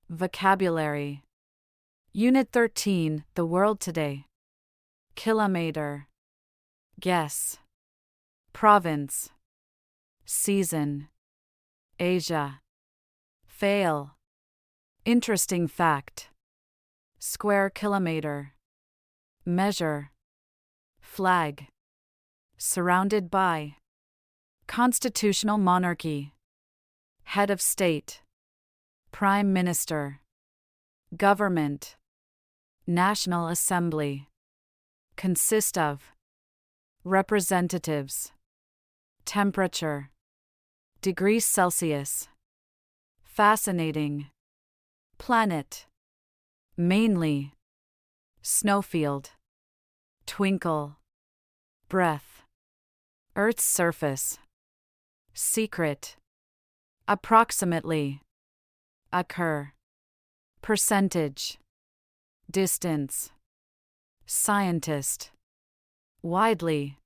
Vocabulary. Unit 13, The World Today. Kilometre. Guess. Province. Season. Asia. Fail. Interesting fact. Square kilometre. Measure. Flag. Surrounded by. Constitutional monarchy. Head of state. Prime Minister. Government. National Assembly. Consist of. Representatives. Temperature. Degrees Celsius. Fascinating. Planet. Mainly. Snowfield. Twinkle. Breath. Earth's surface. Secret. Approximately. Occur. Percentage. Distance. Scientist. Widely.